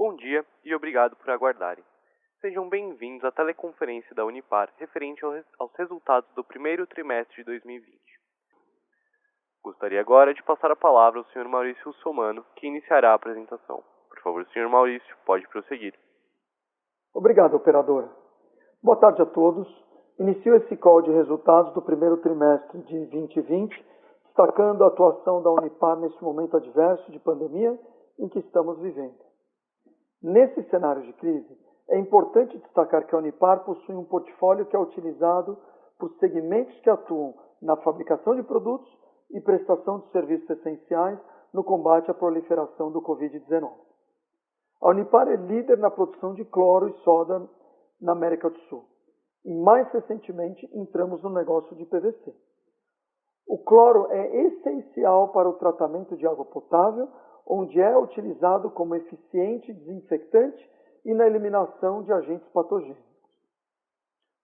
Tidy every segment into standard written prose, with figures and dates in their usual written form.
Bom dia e obrigado por aguardarem. Sejam bem-vindos à teleconferência da Unipar referente aos resultados do primeiro trimestre de 2020. Gostaria agora de passar a palavra ao Sr. Maurício Russomano, que iniciará a apresentação. Por favor, Sr. Maurício, pode prosseguir. Obrigado, operadora. Boa tarde a todos. Inicio esse call de resultados do primeiro trimestre de 2020, destacando a atuação da Unipar nesse momento adverso de pandemia em que estamos vivendo. Nesse cenário de crise, é importante destacar que a Unipar possui um portfólio que é utilizado por segmentos que atuam na fabricação de produtos e prestação de serviços essenciais no combate à proliferação do Covid-19. A Unipar é líder na produção de cloro e soda na América do Sul. E mais recentemente entramos no negócio de PVC. O cloro é essencial para o tratamento de água potável, onde é utilizado como eficiente desinfectante e na eliminação de agentes patogênicos.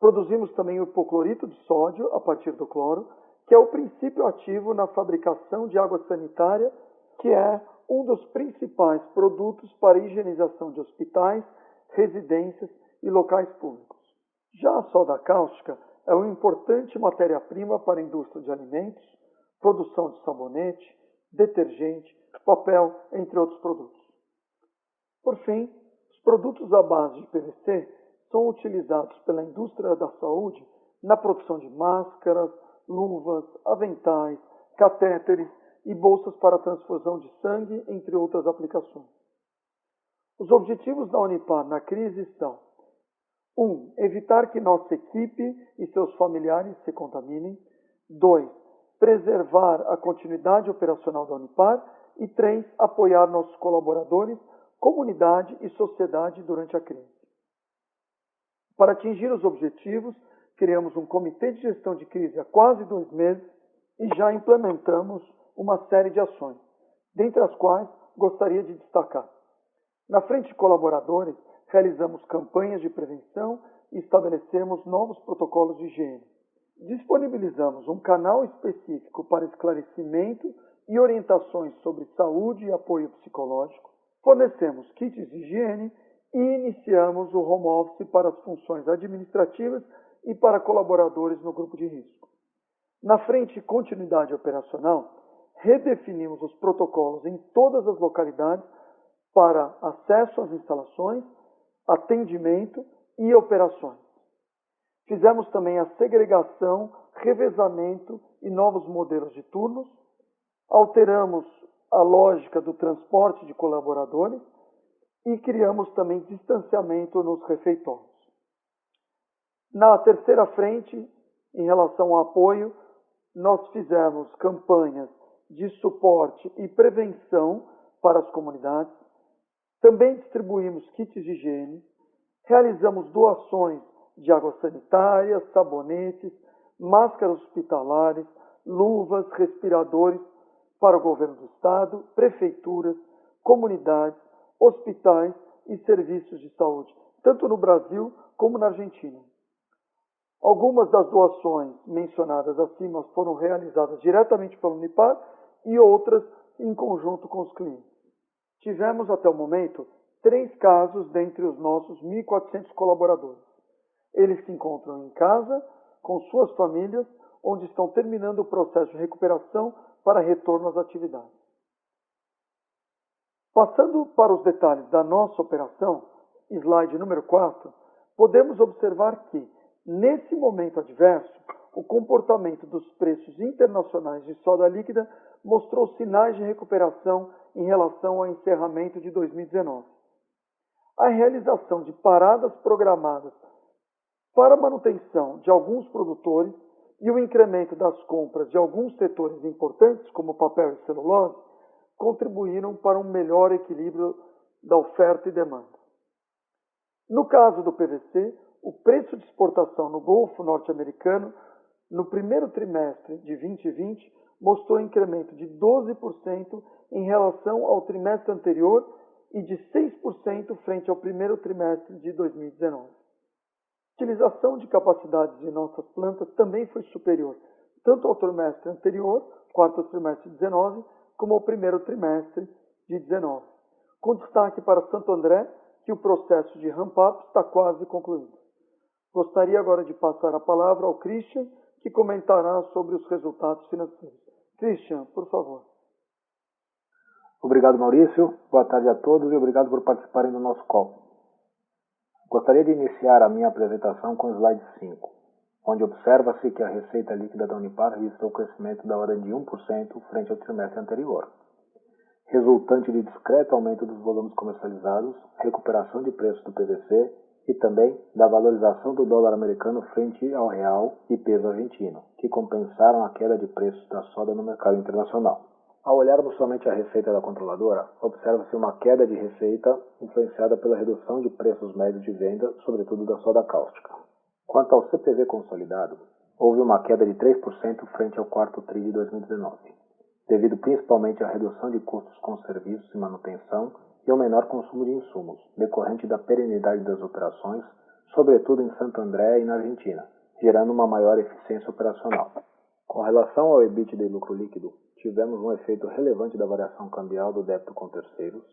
Produzimos também o hipoclorito de sódio a partir do cloro, que é o princípio ativo na fabricação de água sanitária, que é um dos principais produtos para higienização de hospitais, residências e locais públicos. Já a soda cáustica é uma importante matéria-prima para a indústria de alimentos, produção de sabonete, detergente, papel, entre outros produtos. Por fim, os produtos à base de PVC são utilizados pela indústria da saúde na produção de máscaras, luvas, aventais, catéteres e bolsas para transfusão de sangue, entre outras aplicações. Os objetivos da Unipar na crise são: 1. Evitar que nossa equipe e seus familiares se contaminem. 2. Preservar a continuidade operacional da Unipar. E 3. Apoiar nossos colaboradores, comunidade e sociedade durante a crise. Para atingir os objetivos, criamos um comitê de gestão de crise há quase 2 meses e já implementamos uma série de ações, dentre as quais gostaria de destacar. Na frente de colaboradores, realizamos campanhas de prevenção e estabelecemos novos protocolos de higiene. Disponibilizamos um canal específico para esclarecimento e orientações sobre saúde e apoio psicológico. Fornecemos kits de higiene e iniciamos o home office para as funções administrativas e para colaboradores no grupo de risco. Na frente de continuidade operacional, redefinimos os protocolos em todas as localidades para acesso às instalações, atendimento e operações. Fizemos também a segregação, revezamento e novos modelos de turnos. Alteramos a lógica do transporte de colaboradores e criamos também distanciamento nos refeitórios. Na terceira frente, em relação ao apoio, nós fizemos campanhas de suporte e prevenção para as comunidades. Também distribuímos kits de higiene, realizamos doações de água sanitária, sabonetes, máscaras hospitalares, luvas, respiradores para o governo do estado, prefeituras, comunidades, hospitais e serviços de saúde, tanto no Brasil como na Argentina. Algumas das doações mencionadas acima foram realizadas diretamente pela Unipar e outras em conjunto com os clientes. Tivemos até o momento 3 casos dentre os nossos 1.400 colaboradores. Eles se encontram em casa, com suas famílias, onde estão terminando o processo de recuperação para retorno às atividades. Passando para os detalhes da nossa operação, slide número 4, podemos observar que, nesse momento adverso, o comportamento dos preços internacionais de soda líquida mostrou sinais de recuperação em relação ao encerramento de 2019. A realização de paradas programadas para manutenção de alguns produtores e o incremento das compras de alguns setores importantes, como papel e celulose, contribuíram para um melhor equilíbrio da oferta e demanda. No caso do PVC, o preço de exportação no Golfo Norte-Americano no primeiro trimestre de 2020 mostrou incremento de 12% em relação ao trimestre anterior e de 6% frente ao primeiro trimestre de 2019. A utilização de capacidades de nossas plantas também foi superior, tanto ao trimestre anterior, quarto trimestre de 19, como ao primeiro trimestre de 19. com destaque para Santo André, que o processo de ramp-up está quase concluído. Gostaria agora de passar a palavra ao Christian, que comentará sobre os resultados financeiros. Christian, por favor. Obrigado, Maurício. Boa tarde a todos e obrigado por participarem do nosso call. Gostaria de iniciar a minha apresentação com o slide 5, onde observa-se que a receita líquida da Unipar registrou crescimento da ordem de 1% frente ao trimestre anterior, resultante de discreto aumento dos volumes comercializados, recuperação de preços do PVC e também da valorização do dólar americano frente ao real e peso argentino, que compensaram a queda de preços da soda no mercado internacional. Ao olharmos somente a receita da controladora, observa-se uma queda de receita influenciada pela redução de preços médios de venda, sobretudo da soda cáustica. Quanto ao CPV consolidado, houve uma queda de 3% frente ao quarto TRI de 2019, devido principalmente à redução de custos com serviços e manutenção e ao menor consumo de insumos, decorrente da perenidade das operações, sobretudo em Santo André e na Argentina, gerando uma maior eficiência operacional. Com relação ao EBITDA e lucro líquido, tivemos um efeito relevante da variação cambial do débito com terceiros,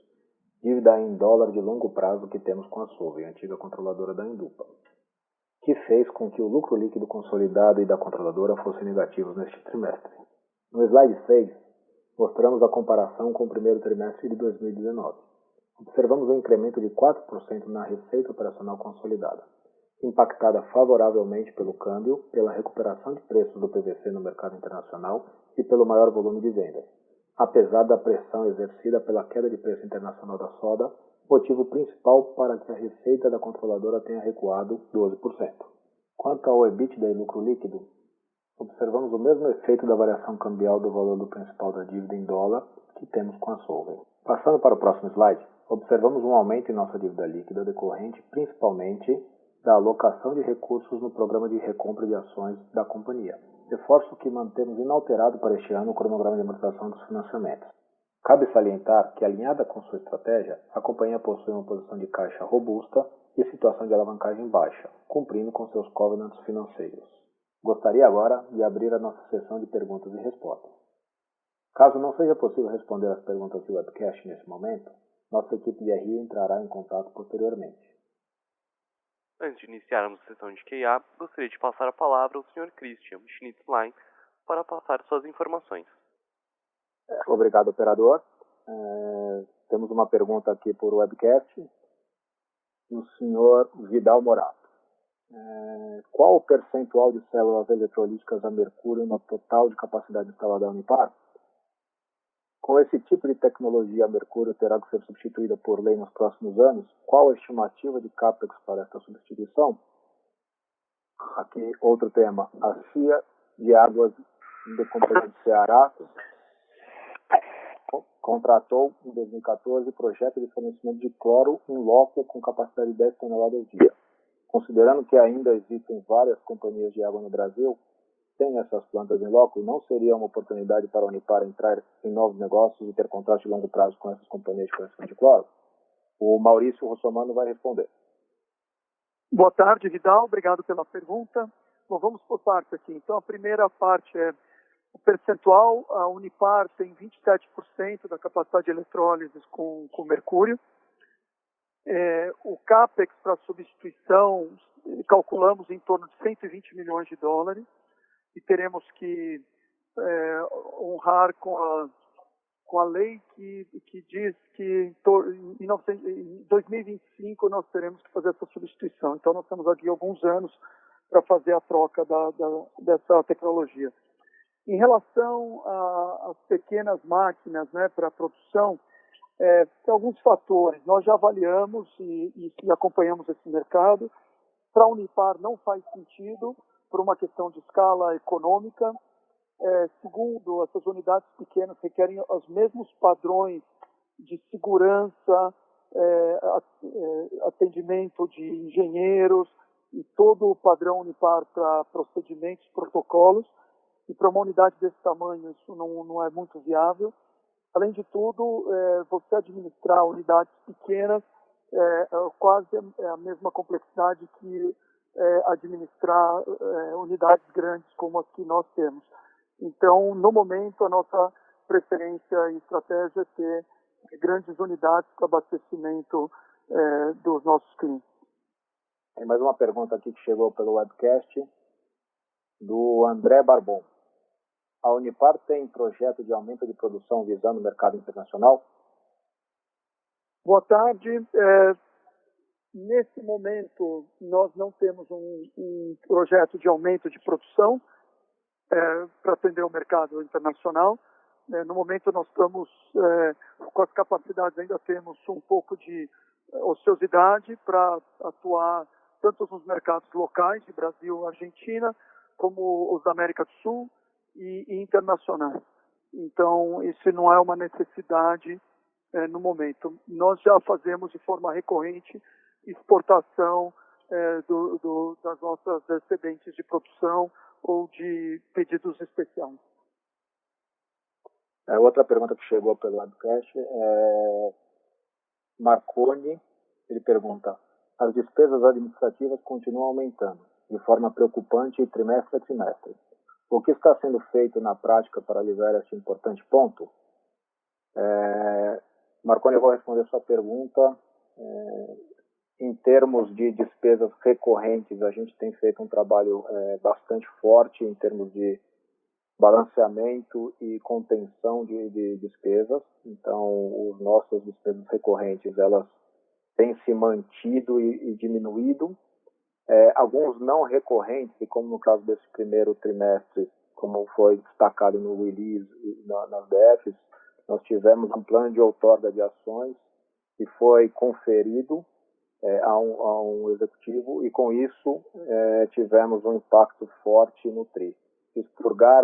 dívida em dólar de longo prazo que temos com a Solvay, antiga controladora da Indupa, que fez com que o lucro líquido consolidado e da controladora fossem negativos neste trimestre. No slide 6, mostramos a comparação com o primeiro trimestre de 2019. Observamos um incremento de 4% na receita operacional consolidada, impactada favoravelmente pelo câmbio, pela recuperação de preços do PVC no mercado internacional e pelo maior volume de vendas, apesar da pressão exercida pela queda de preço internacional da soda, motivo principal para que a receita da controladora tenha recuado 12%. Quanto ao EBITDA e lucro líquido, observamos o mesmo efeito da variação cambial do valor do principal da dívida em dólar que temos com a Solvay. Passando para o próximo slide, observamos um aumento em nossa dívida líquida decorrente principalmente da alocação de recursos no programa de recompra de ações da companhia. Reforço que mantemos inalterado para este ano o cronograma de amortização dos financiamentos. Cabe salientar que, alinhada com sua estratégia, a companhia possui uma posição de caixa robusta e situação de alavancagem baixa, cumprindo com seus covenants financeiros. Gostaria agora de abrir a nossa sessão de perguntas e respostas. Caso não seja possível responder as perguntas do webcast nesse momento, nossa equipe de RI entrará em contato posteriormente. Antes de iniciarmos a sessão de QA, gostaria de passar a palavra ao Sr. Christian Schnitzlein para passar suas informações. Obrigado, operador. Temos uma pergunta aqui por webcast do Sr. Vidal Morato. Qual o percentual de células eletrolíticas a mercúrio no total de capacidade instalada da Unipar? Com esse tipo de tecnologia, a mercúrio terá que ser substituída por lei nos próximos anos. Qual a estimativa de CAPEX para esta substituição? Aqui, outro tema. A CIA de Águas de Companhia de Ceará contratou, em 2014, projeto de fornecimento de cloro em loco com capacidade de 10 toneladas dia. Considerando que ainda existem várias companhias de água no Brasil, sem essas plantas em loco, não seria uma oportunidade para a Unipar entrar em novos negócios e ter contratos de longo prazo com essas companhias de fornecimento de cloro? O Maurício Russomano vai responder. Boa tarde, Vidal. Obrigado pela pergunta. Bom, vamos por partes aqui. Então, a primeira parte é o percentual. A Unipar tem 27% da capacidade de eletrólise com mercúrio. O CAPEX para substituição, calculamos em torno de 120 milhões de dólares. E teremos que honrar com a lei que diz que em 2025 nós teremos que fazer essa substituição. Então, nós temos aqui alguns anos para fazer a troca dessa tecnologia. Em relação às pequenas máquinas, né, para a produção, tem alguns fatores. Nós já avaliamos e acompanhamos esse mercado. Para a Unipar não faz sentido, por uma questão de escala econômica. Segundo, essas unidades pequenas requerem os mesmos padrões de segurança, atendimento de engenheiros e todo o padrão Unipar para procedimentos, protocolos. E para uma unidade desse tamanho isso não é muito viável. Além de tudo, você administrar unidades pequenas quase a mesma complexidade que administrar unidades grandes como as que nós temos. Então, no momento, a nossa preferência e estratégia é ter grandes unidades para abastecimento dos nossos clientes. Tem mais uma pergunta aqui que chegou pelo webcast, do André Barbon. A Unipar tem projeto de aumento de produção visando o mercado internacional? Boa tarde. Nesse momento, nós não temos um projeto de aumento de produção para atender o mercado internacional. No momento, nós estamos com as capacidades, ainda temos um pouco de ociosidade para atuar tanto nos mercados locais, de Brasil, Argentina, como os da América do Sul e internacionais. Então, isso não é uma necessidade no momento. Nós já fazemos de forma recorrente exportação das nossas excedentes de produção ou de pedidos especiais. Outra pergunta que chegou pelo webcast é Marconi. Ele pergunta: as despesas administrativas continuam aumentando de forma preocupante trimestre a trimestre. O que está sendo feito na prática para aliviar este importante ponto? Marconi, eu vou responder sua pergunta. Em termos de despesas recorrentes, a gente tem feito um trabalho bastante forte em termos de balanceamento e contenção de despesas. Então, as nossas despesas recorrentes, elas têm se mantido e diminuído. Alguns não recorrentes, e como no caso desse primeiro trimestre, como foi destacado no release nas DFs, nós tivemos um plano de outorga de ações que foi conferido a um executivo, e com isso tivemos um impacto forte no TRI. Se expurgar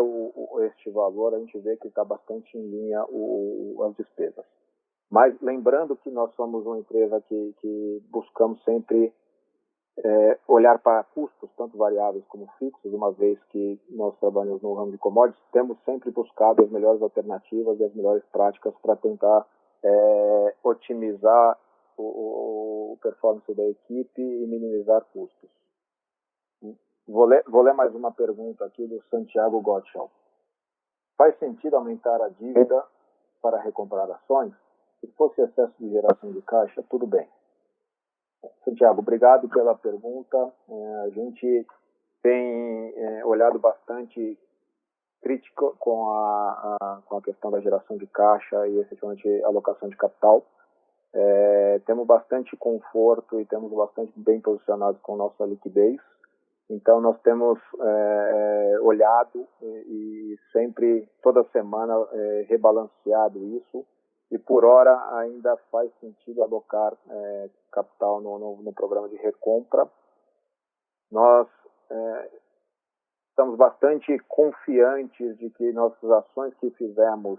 este valor, a gente vê que está bastante em linha as despesas. Mas lembrando que nós somos uma empresa que buscamos sempre olhar para custos, tanto variáveis como fixos, uma vez que nós trabalhamos no ramo de commodities, temos sempre buscado as melhores alternativas e as melhores práticas para tentar otimizar o performance da equipe e minimizar custos. Vou ler mais uma pergunta aqui do Santiago Gottschall. Faz sentido aumentar a dívida para recomprar ações? Se fosse excesso de geração de caixa, tudo bem. Santiago, obrigado pela pergunta. A gente tem olhado bastante crítico com a questão da geração de caixa e, efetivamente, alocação de capital. Temos bastante conforto e temos bastante bem posicionados com nossa liquidez. Então, nós temos olhado e sempre, toda semana, rebalanceado isso. E, por hora, ainda faz sentido alocar capital no programa de recompra. Nós estamos bastante confiantes de que nossas ações que fizemos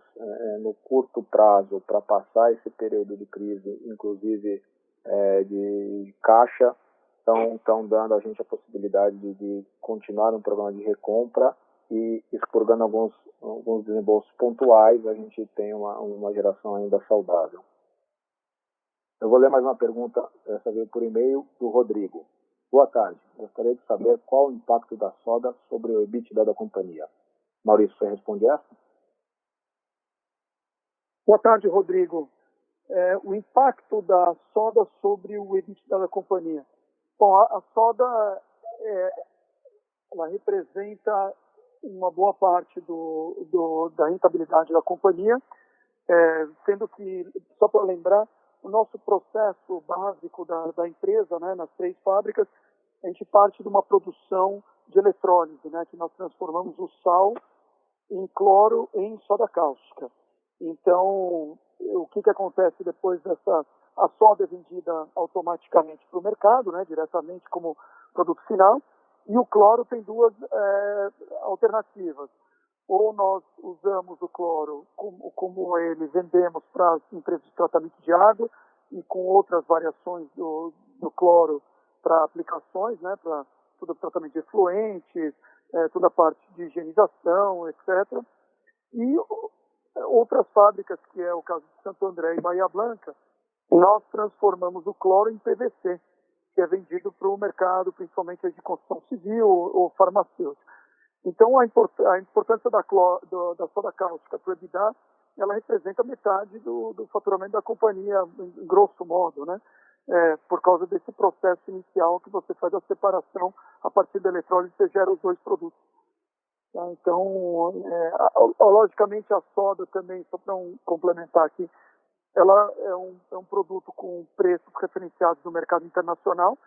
no curto prazo para passar esse período de crise, inclusive de caixa, estão dando a gente a possibilidade de continuar no programa de recompra e expurgando alguns desembolsos pontuais, a gente tem uma geração ainda saudável. Eu vou ler mais uma pergunta, essa veio por e-mail, do Rodrigo. Boa tarde. Gostaria de saber qual o impacto da soda sobre o EBITDA da companhia. Maurício, você responde essa? Boa tarde, Rodrigo. O impacto da soda sobre o EBITDA da companhia. Bom, a soda ela representa uma boa parte da rentabilidade da companhia, sendo que, só para lembrar, o nosso processo básico da empresa, né, nas 3 fábricas, a gente parte de uma produção de eletrólise, né, que nós transformamos o sal em cloro em soda cáustica. Então, o que acontece depois dessa... A soda é vendida automaticamente para o mercado, né, diretamente como produto final, e o cloro tem 2 alternativas. Ou nós usamos o cloro como ele vendemos para as empresas de tratamento de água e com outras variações do cloro para aplicações, né, para todo o tratamento de efluentes, toda a parte de higienização, etc. E outras fábricas, que é o caso de Santo André e Bahia Blanca, nós transformamos o cloro em PVC, que é vendido para o mercado, principalmente de construção civil ou farmacêutica. Então, a importância da soda cáustica para o EBITDA ela representa metade do faturamento da companhia, em grosso modo, né? Por causa desse processo inicial que você faz a separação, a partir da eletrólise você gera os dois produtos. Tá? Então, logicamente a soda também, só para complementar aqui, ela é um produto com preços referenciados no mercado internacional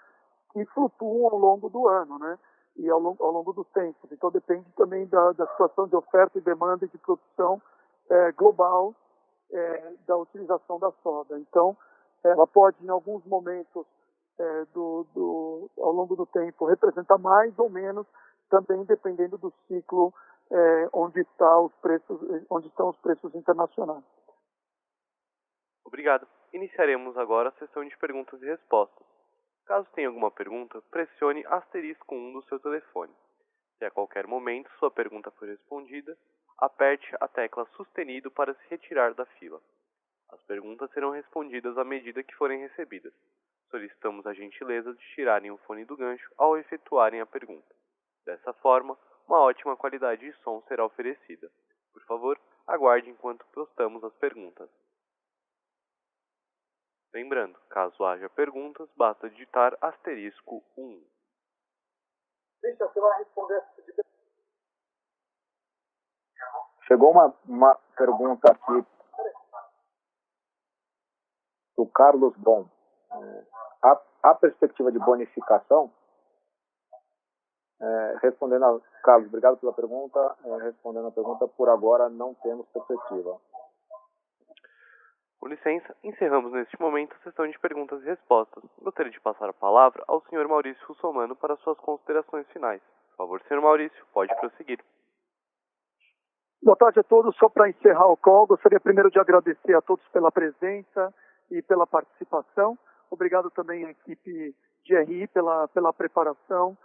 que flutuam ao longo do ano, né? E ao longo dos tempos. Então depende também da situação de oferta e demanda e de produção global da utilização da soda. Então, ela pode, em alguns momentos ao longo do tempo, representar mais ou menos, também dependendo do ciclo onde estão os preços internacionais. Obrigado. Iniciaremos agora a sessão de perguntas e respostas. Caso tenha alguma pergunta, pressione *1 do seu telefone. Se a qualquer momento sua pergunta for respondida, aperte a tecla sustenido para se retirar da fila. As perguntas serão respondidas à medida que forem recebidas. Solicitamos a gentileza de tirarem o fone do gancho ao efetuarem a pergunta. Dessa forma, uma ótima qualidade de som será oferecida. Por favor, aguarde enquanto postamos as perguntas. Lembrando, caso haja perguntas, basta digitar *1. Deixa, você vai responder. Chegou uma pergunta aqui do Carlos Bom. A perspectiva de bonificação? Carlos, obrigado pela pergunta. Respondendo a pergunta, por agora não temos perspectiva. Com licença, encerramos neste momento a sessão de perguntas e respostas. Gostaria de passar a palavra ao Sr. Maurício Russomano para suas considerações finais. Por favor, Sr. Maurício, pode prosseguir. Boa tarde a todos. Só para encerrar o call, gostaria primeiro de agradecer a todos pela presença e pela participação. Obrigado também à equipe de RI pela preparação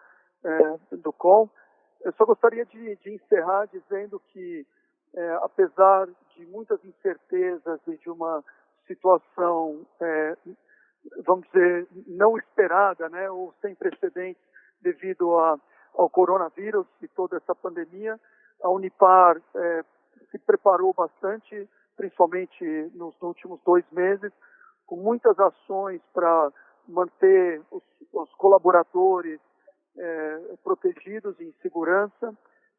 do call. Eu só gostaria de encerrar dizendo que, apesar de muitas incertezas e de uma situação, vamos dizer, não esperada, né, ou sem precedentes devido ao coronavírus e toda essa pandemia, a Unipar se preparou bastante, principalmente nos últimos 2 meses, com muitas ações para manter os colaboradores protegidos e em segurança.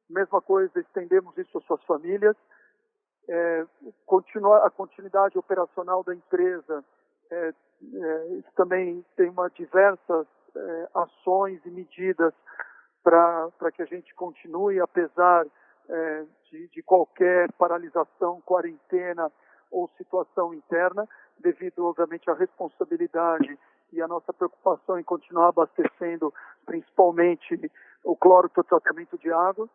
Mesma coisa, estendemos isso às suas famílias. A continuidade operacional da empresa, isso também tem diversas ações e medidas para que a gente continue, apesar de qualquer paralisação, quarentena ou situação interna, devido, obviamente, à responsabilidade e a nossa preocupação em continuar abastecendo, principalmente, o cloro para o tratamento de água.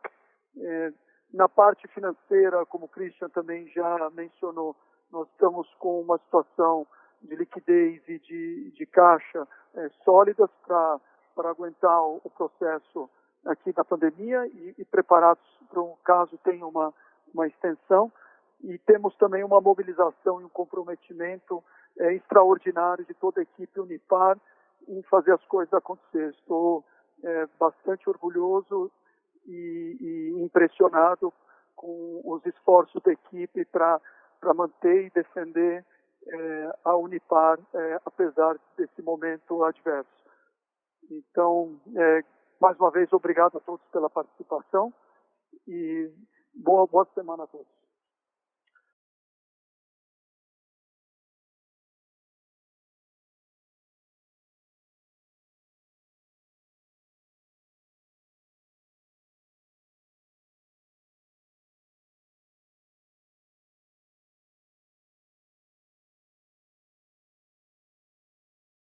Na parte financeira, como o Christian também já mencionou, nós estamos com uma situação de liquidez e de caixa sólidas para aguentar o processo aqui da pandemia e preparados para um caso tenha uma extensão. E temos também uma mobilização e um comprometimento extraordinário de toda a equipe Unipar em fazer as coisas acontecer. Estou bastante orgulhoso e impressionado com os esforços da equipe para manter e defender a Unipar, apesar desse momento adverso. Então, mais uma vez, obrigado a todos pela participação e boa semana a todos.